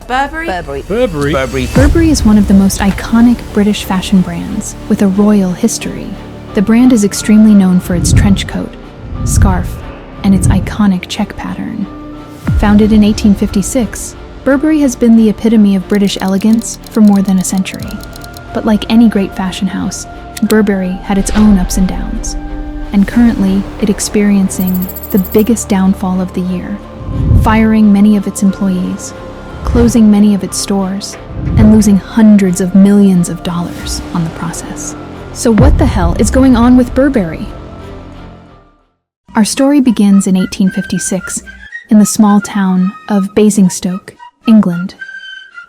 Burberry? Burberry is one of the most iconic British fashion brands with a royal history. The brand is extremely known for its trench coat, scarf, and its iconic check pattern. Founded in 1856, Burberry has been the epitome of British elegance for more than a century. But like any great fashion house, Burberry had its own ups and downs, and currently it's experiencing the biggest downfall of the year, firing many of its employees, closing many of its stores, and losing hundreds of millions of dollars on the process. So what the hell is going on with Burberry? Our story begins in 1856 in the small town of Basingstoke, England,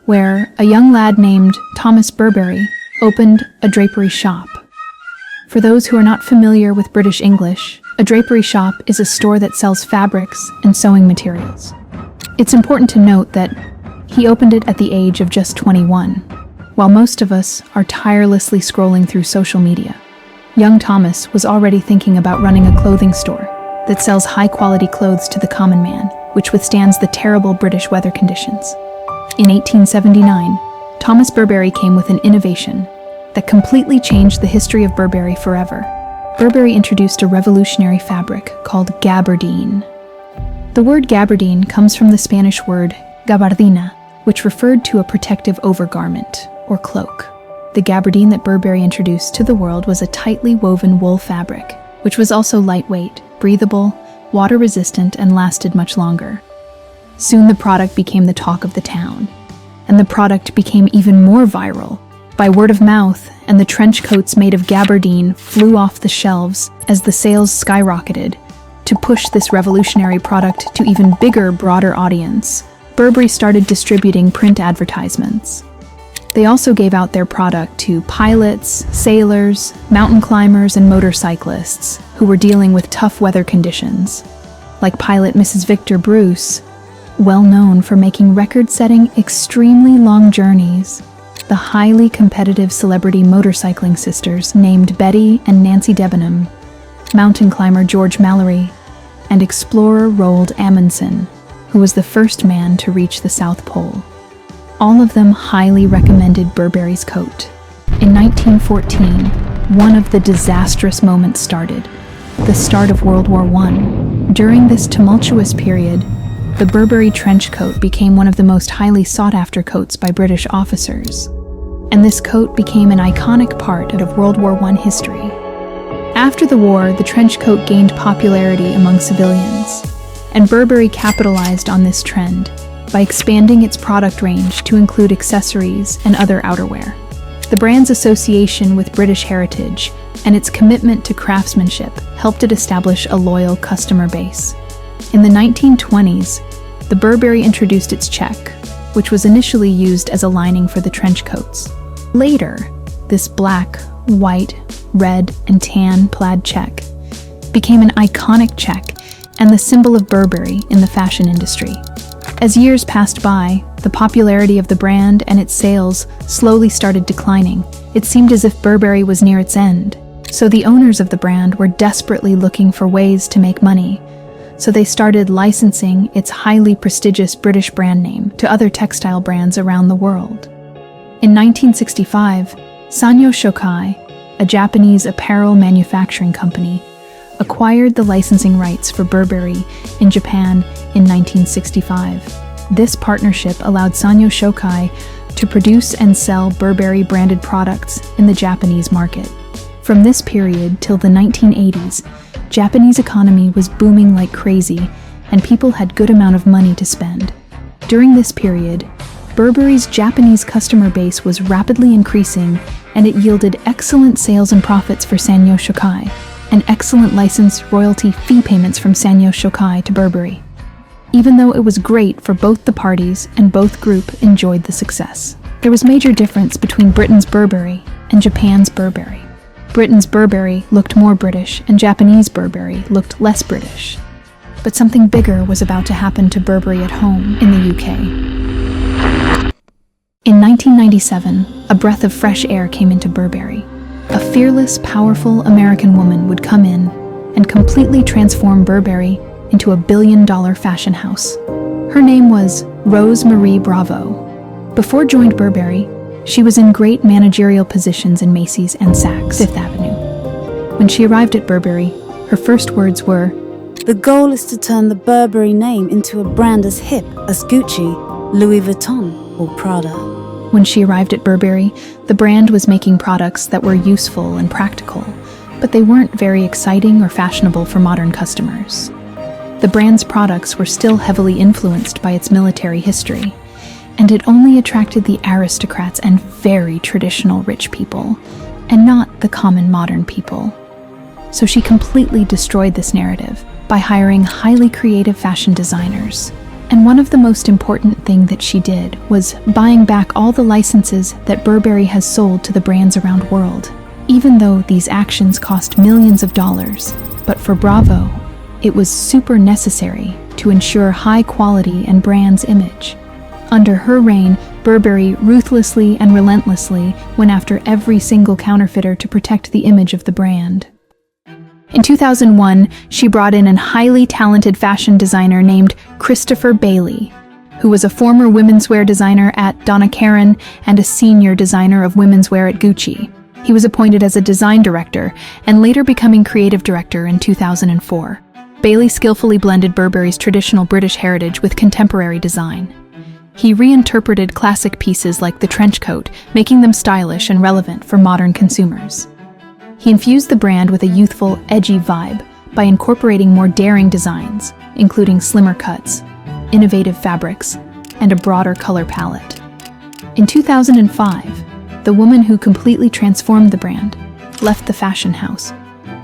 where a young lad named Thomas Burberry opened a drapery shop. For those who are not familiar with British English, a drapery shop is a store that sells fabrics and sewing materials. It's important to note that he opened it at the age of just 21, while most of us are tirelessly scrolling through social media. Young Thomas was already thinking about running a clothing store that sells high-quality clothes to the common man, which withstands the terrible British weather conditions. In 1879, Thomas Burberry came with an innovation that completely changed the history of Burberry forever. Burberry introduced a revolutionary fabric called gabardine. The word gabardine comes from the Spanish word gabardina, which referred to a protective overgarment, or cloak. The gabardine that Burberry introduced to the world was a tightly woven wool fabric, which was also lightweight, breathable, water-resistant, and lasted much longer. Soon the product became the talk of the town, and the product became even more viral by word of mouth, and the trench coats made of gabardine flew off the shelves as the sales skyrocketed. To push this revolutionary product to even bigger, broader audience, Burberry started distributing print advertisements. They also gave out their product to pilots, sailors, mountain climbers, and motorcyclists who were dealing with tough weather conditions, like pilot Mrs. Victor Bruce, well known for making record-setting, extremely long journeys, the highly competitive celebrity motorcycling sisters named Betty and Nancy Debenham, mountain climber George Mallory, and explorer Roald Amundsen, who was the first man to reach the South Pole. All of them highly recommended Burberry's coat. In 1914, one of the disastrous moments started, the start of World War I. During this tumultuous period, the Burberry trench coat became one of the most highly sought-after coats by British officers, and this coat became an iconic part of World War I history. After the war, the trench coat gained popularity among civilians, and Burberry capitalized on this trend by expanding its product range to include accessories and other outerwear. The brand's association with British heritage and its commitment to craftsmanship helped it establish a loyal customer base. In the 1920s, the Burberry introduced its check, which was initially used as a lining for the trench coats. Later, this black, white, red, and tan plaid check became an iconic check and the symbol of Burberry in the fashion industry. As years passed by, the popularity of the brand and its sales slowly started declining. It seemed as if Burberry was near its end. So the owners of the brand were desperately looking for ways to make money. So they started licensing its highly prestigious British brand name to other textile brands around the world. In 1965, Sanyo Shokai, a Japanese apparel manufacturing company, acquired the licensing rights for Burberry in Japan in 1965. This partnership allowed Sanyo Shokai to produce and sell Burberry-branded products in the Japanese market. From this period till the 1980s, Japanese economy was booming like crazy, and people had good amount of money to spend. During this period, Burberry's Japanese customer base was rapidly increasing, and it yielded excellent sales and profits for Sanyo Shokai, and excellent license royalty fee payments from Sanyo Shokai to Burberry. Even though it was great for both the parties and both group enjoyed the success. There was major difference between Britain's Burberry and Japan's Burberry. Britain's Burberry looked more British and Japanese Burberry looked less British. But something bigger was about to happen to Burberry at home in the UK. In 1997, a breath of fresh air came into Burberry. A fearless, powerful American woman would come in and completely transform Burberry into a billion-dollar fashion house. Her name was Rose Marie Bravo. Before joined Burberry, she was in great managerial positions in Macy's and Saks Fifth Avenue. When she arrived at Burberry, her first words were, "The goal is to turn the Burberry name into a brand as hip as Gucci, Louis Vuitton, or Prada." When she arrived at Burberry, the brand was making products that were useful and practical, but they weren't very exciting or fashionable for modern customers. The brand's products were still heavily influenced by its military history, and it only attracted the aristocrats and very traditional rich people, and not the common modern people. So she completely destroyed this narrative by hiring highly creative fashion designers. And one of the most important things that she did was buying back all the licenses that Burberry has sold to the brands around the world, even though these actions cost millions of dollars. But for Bravo, it was super necessary to ensure high quality and brand's image. Under her reign, Burberry ruthlessly and relentlessly went after every single counterfeiter to protect the image of the brand. In 2001, she brought in a highly talented fashion designer named Christopher Bailey, who was a former women's wear designer at Donna Karan and a senior designer of women's wear at Gucci. He was appointed as a design director and later becoming creative director in 2004. Bailey skillfully blended Burberry's traditional British heritage with contemporary design. He reinterpreted classic pieces like the trench coat, making them stylish and relevant for modern consumers. He infused the brand with a youthful, edgy vibe by incorporating more daring designs, including slimmer cuts, innovative fabrics, and a broader color palette. In 2005, the woman who completely transformed the brand left the fashion house.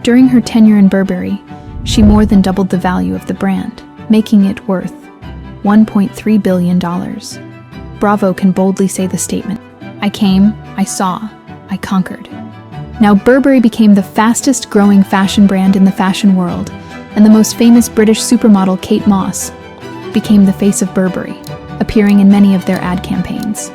During her tenure in Burberry, she more than doubled the value of the brand, making it worth $1.3 billion. Bravo can boldly say the statement, "I came, I saw, I conquered." Now Burberry became the fastest growing fashion brand in the fashion world, and the most famous British supermodel Kate Moss became the face of Burberry, appearing in many of their ad campaigns.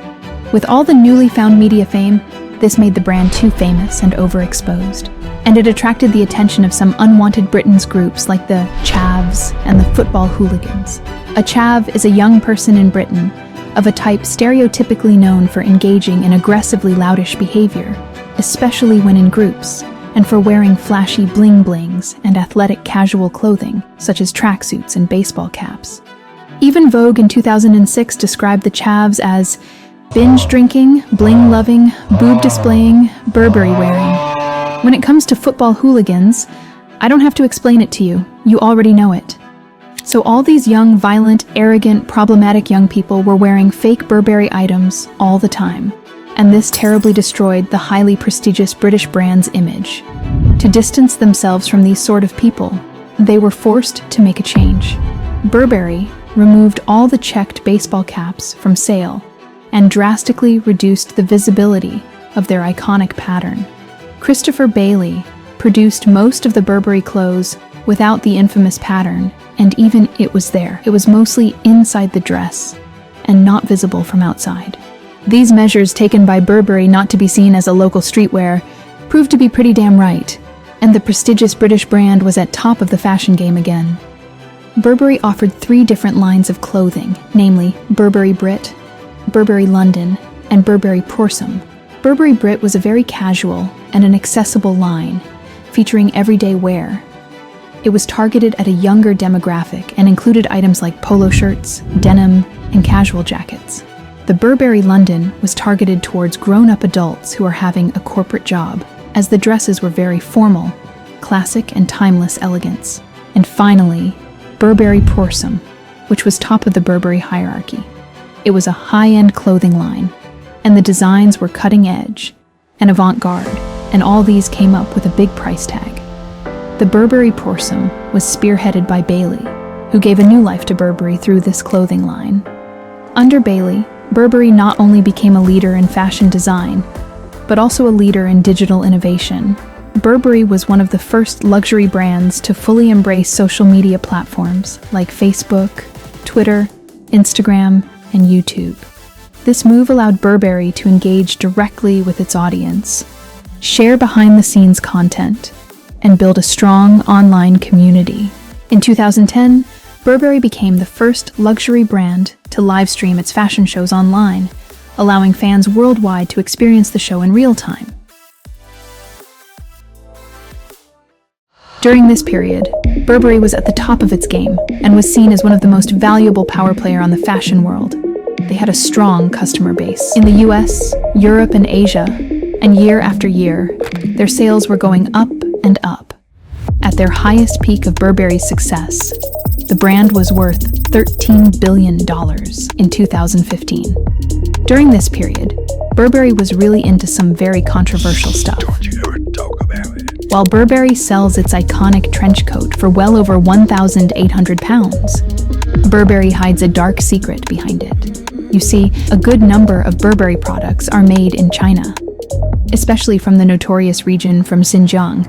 With all the newly found media fame, this made the brand too famous and overexposed, and it attracted the attention of some unwanted Britain's groups like the Chavs and the football hooligans. A Chav is a young person in Britain of a type stereotypically known for engaging in aggressively loudish behavior, especially when in groups, and for wearing flashy bling-blings and athletic casual clothing, such as tracksuits and baseball caps. Even Vogue in 2006 described the Chavs as binge-drinking, bling-loving, boob-displaying, Burberry-wearing. When it comes to football hooligans, I don't have to explain it to you, you already know it. So all these young, violent, arrogant, problematic young people were wearing fake Burberry items all the time. And this terribly destroyed the highly prestigious British brand's image. To distance themselves from these sort of people, they were forced to make a change. Burberry removed all the checked baseball caps from sale and drastically reduced the visibility of their iconic pattern. Christopher Bailey produced most of the Burberry clothes without the infamous pattern, and even it was there. It was mostly inside the dress and not visible from outside. These measures taken by Burberry not to be seen as a local streetwear proved to be pretty damn right, and the prestigious British brand was at top of the fashion game again. Burberry offered 3 different lines of clothing, namely Burberry Brit, Burberry London, and Burberry Prorsum. Burberry Brit was a very casual and an accessible line, featuring everyday wear. It was targeted at a younger demographic and included items like polo shirts, denim, and casual jackets. The Burberry London was targeted towards grown-up adults who are having a corporate job, as the dresses were very formal, classic and timeless elegance. And finally, Burberry Prorsum, which was top of the Burberry hierarchy. It was a high-end clothing line, and the designs were cutting-edge and avant-garde, and all these came up with a big price tag. The Burberry Prorsum was spearheaded by Bailey, who gave a new life to Burberry through this clothing line. Under Bailey, Burberry not only became a leader in fashion design, but also a leader in digital innovation. Burberry was one of the first luxury brands to fully embrace social media platforms like Facebook, Twitter, Instagram, and YouTube. This move allowed Burberry to engage directly with its audience, share behind-the-scenes content, and build a strong online community. In 2010, Burberry became the first luxury brand to live stream its fashion shows online, allowing fans worldwide to experience the show in real time. During this period, Burberry was at the top of its game and was seen as one of the most valuable power player on the fashion world. They had a strong customer base in the US, Europe, and Asia, and year after year, their sales were going up and up. At their highest peak of Burberry's success, the brand was worth $13 billion in 2015. During this period, Burberry was really into some very controversial stuff. Don't you ever talk about it. While Burberry sells its iconic trench coat for well over £1,800, Burberry hides a dark secret behind it. You see, a good number of Burberry products are made in China, especially from the notorious region from Xinjiang,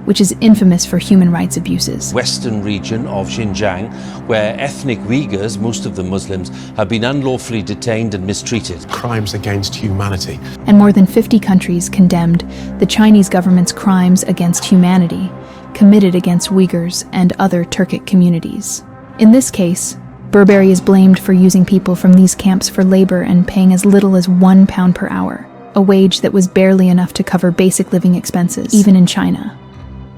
which is infamous for human rights abuses. Western region of Xinjiang, where ethnic Uyghurs, most of them Muslims, have been unlawfully detained and mistreated. Crimes against humanity. And more than 50 countries condemned the Chinese government's crimes against humanity committed against Uyghurs and other Turkic communities. In this case, Burberry is blamed for using people from these camps for labor and paying as little as £1 per hour, a wage that was barely enough to cover basic living expenses, even in China.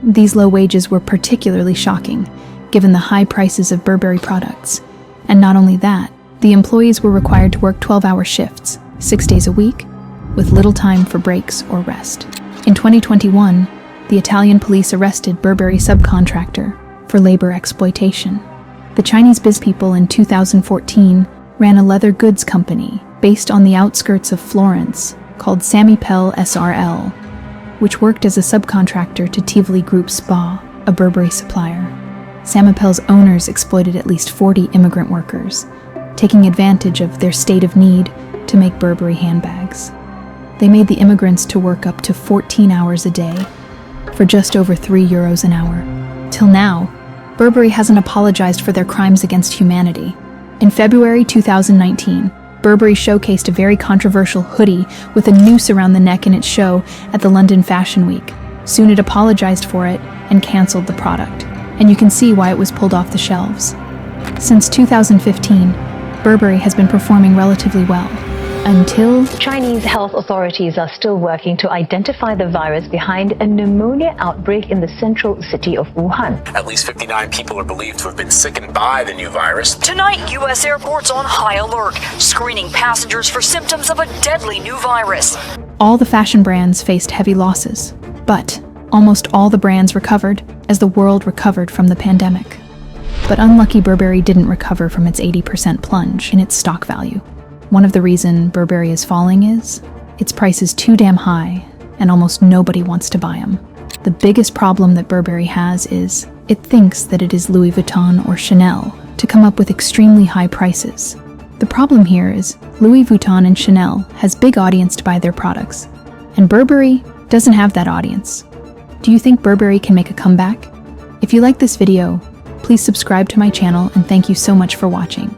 These low wages were particularly shocking, given the high prices of Burberry products. And not only that, the employees were required to work 12-hour shifts, 6 days a week, with little time for breaks or rest. In 2021, the Italian police arrested Burberry subcontractor for labor exploitation. The Chinese bizpeople in 2014 ran a leather goods company based on the outskirts of Florence called Samipel SRL, which worked as a subcontractor to Tivoli Group Spa, a Burberry supplier. Samipel's owners exploited at least 40 immigrant workers, taking advantage of their state of need to make Burberry handbags. They made the immigrants to work up to 14 hours a day for just over €3 an hour. Till now, Burberry hasn't apologized for their crimes against humanity. In February 2019, Burberry showcased a very controversial hoodie with a noose around the neck in its show at the London Fashion Week. Soon it apologized for it and cancelled the product, and you can see why it was pulled off the shelves. Since 2015, Burberry has been performing relatively well, until Chinese health authorities are still working to identify the virus behind a pneumonia outbreak in the central city of Wuhan. At least 59 people are believed to have been sickened by the new virus. Tonight, U.S. airports on high alert, screening passengers for symptoms of a deadly new virus. all the fashion brands faced heavy losses, but almost all the brands recovered as the world recovered from the pandemic. But unlucky Burberry didn't recover from its 80% plunge in its stock value. One of the reasons Burberry is falling is its price is too damn high and almost nobody wants to buy them. The biggest problem that Burberry has is it thinks that it is Louis Vuitton or Chanel to come up with extremely high prices. The problem here is Louis Vuitton and Chanel has big audience to buy their products, and Burberry doesn't have that audience. Do you think Burberry can make a comeback? If you like this video, please subscribe to my channel and thank you so much for watching.